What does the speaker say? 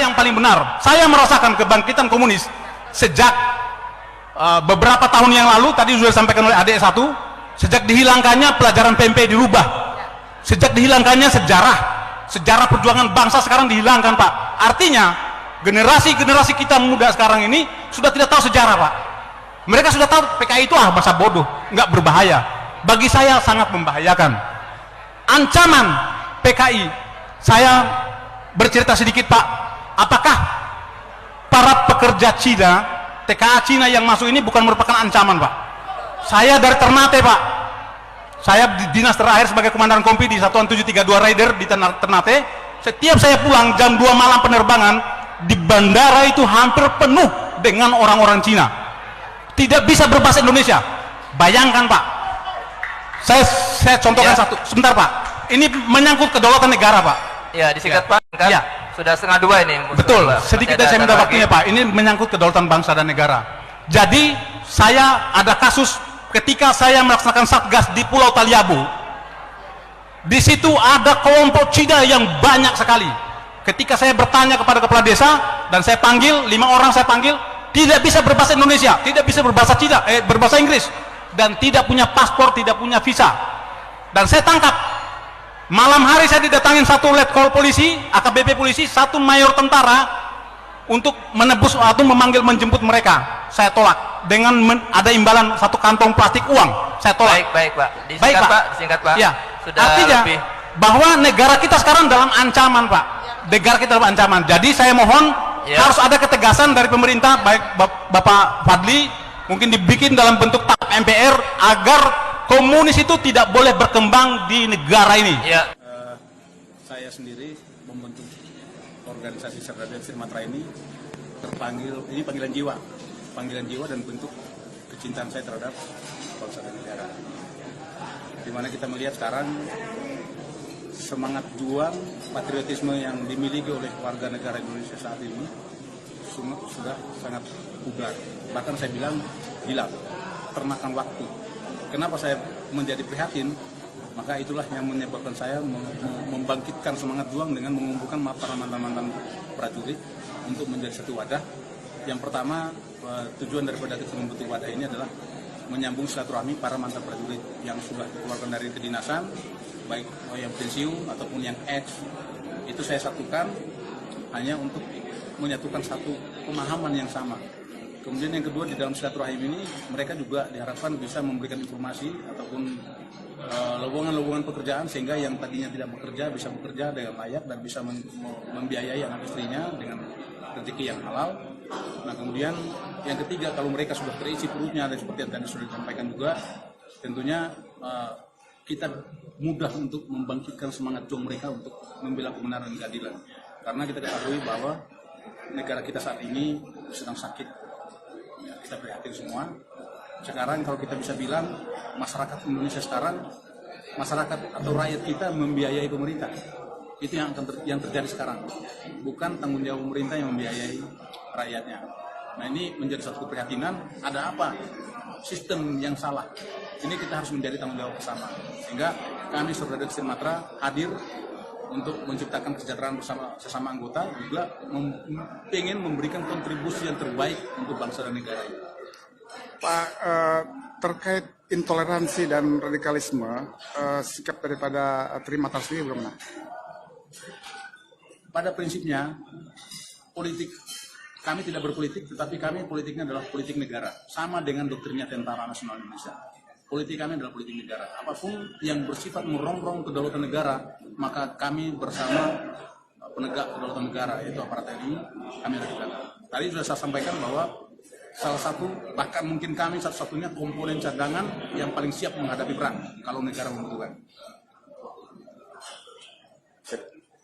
yang paling benar. Saya merasakan kebangkitan komunis sejak beberapa tahun yang lalu, tadi sudah disampaikan oleh adik satu, sejak dihilangkannya pelajaran PMP dirubah, sejak dihilangkannya sejarah perjuangan bangsa sekarang dihilangkan, Pak. Artinya generasi kita muda sekarang ini sudah tidak tahu sejarah, Pak. Mereka sudah tahu PKI itu masa bodoh, nggak berbahaya. Bagi saya sangat membahayakan. Ancaman PKI, saya bercerita sedikit, Pak. Apakah para pekerja Cina, TKA Cina yang masuk ini bukan merupakan ancaman, Pak? Saya dari Ternate, Pak. Saya di dinas terakhir sebagai komandan kompi di Satuan 732 Raider di Ternate. Setiap saya pulang jam 2 malam penerbangan, di bandara itu hampir penuh dengan orang-orang Cina. Tidak bisa berbahasa Indonesia. Bayangkan, Pak. Saya contohkan satu. Sebentar, Pak. Ini menyangkut kedaulatan negara, Pak. Ya, disingkat, Pak. Kan? Ya. Sudah 1:30 ini. Betul. Sedikit saya minta waktunya, Pak. Ini menyangkut kedaulatan bangsa dan negara. Jadi, saya ada kasus ketika saya melaksanakan satgas di Pulau Taliabu. Di situ ada kelompok Cina yang banyak sekali. Ketika saya bertanya kepada kepala desa dan saya panggil 5 orang, saya panggil, tidak bisa berbahasa Indonesia, tidak bisa berbahasa Cina, berbahasa Inggris, dan tidak punya paspor, tidak punya visa. Dan saya tangkap. Malam hari saya didatangin satu letkol polisi, AKBP polisi, satu mayor tentara untuk menebus atau memanggil menjemput mereka. Saya tolak dengan ada imbalan satu kantong plastik uang. Saya tolak. Baik, Pak. Disingkat, Pak. Disingkat, Pak. Ya. Sudah artinya lebih. Bahwa negara kita sekarang dalam ancaman, Pak. Negara kita dalam ancaman. Jadi saya mohon harus ada ketegasan dari pemerintah, baik Bapak Fadli, mungkin dibikin dalam bentuk TAP MPR agar komunis itu tidak boleh berkembang di negara ini. Ya. Saya sendiri membentuk organisasi Serdadu Ekstrim Matra ini terpanggil, ini panggilan jiwa dan bentuk kecintaan saya terhadap bangsa dan negara. Dimana kita melihat sekarang semangat juang patriotisme yang dimiliki oleh warga negara Indonesia saat ini sudah sangat pudar. Bahkan saya bilang hilang, termakan waktu. Kenapa saya menjadi prihatin? Maka itulah yang menyebabkan saya membangkitkan semangat juang dengan mengumpulkan para mantan-mantan prajurit untuk menjadi satu wadah. Yang pertama, tujuan daripada kita membentuk wadah ini adalah menyambung silaturahmi para mantan prajurit yang sudah dikeluarkan dari kedinasan, baik yang pensiun ataupun yang ex. Itu saya satukan hanya untuk menyatukan satu pemahaman yang sama. Kemudian yang kedua, di dalam silaturahim ini mereka juga diharapkan bisa memberikan informasi ataupun lowongan-lowongan pekerjaan sehingga yang tadinya tidak bekerja bisa bekerja dengan layak dan bisa membiayai anak istrinya dengan rezeki yang halal. Nah, kemudian yang ketiga, kalau mereka sudah terisi perutnya dan seperti yang tadi sudah disampaikan juga, tentunya kita mudah untuk membangkitkan semangat juang mereka untuk membela kebenaran dan keadilan. Karena kita ketahui bahwa negara kita saat ini sedang sakit. Ya, kita prihatin semua. Sekarang kalau kita bisa bilang masyarakat Indonesia sekarang, masyarakat atau rakyat kita membiayai pemerintah. Itu yang yang terjadi sekarang. Bukan tanggung jawab pemerintah yang membiayai rakyatnya. Nah, ini menjadi satu keprihatinan. Ada apa? Sistem yang salah. Ini kita harus menjadi tanggung jawab bersama. Sehingga kami Serdadu Ekstrim Matra hadir untuk menciptakan kesejahteraan bersama sesama anggota, juga ingin memberikan kontribusi yang terbaik untuk bangsa dan negara ini. Pak, terkait intoleransi dan radikalisme, sikap daripada Trimatra sendiri bagaimana? Pada prinsipnya, politik kami tidak berpolitik, tetapi kami politiknya adalah politik negara, sama dengan doktrinnya Tentara Nasional Indonesia. Politik kami adalah politik negara. Apapun yang bersifat merongrong kedaulatan negara, maka kami bersama penegak kedaulatan negara, yaitu aparat TNI, kami lakukan. Tadi sudah saya sampaikan bahwa salah satu, bahkan mungkin kami satu-satunya komponen cadangan yang paling siap menghadapi perang kalau negara membutuhkan.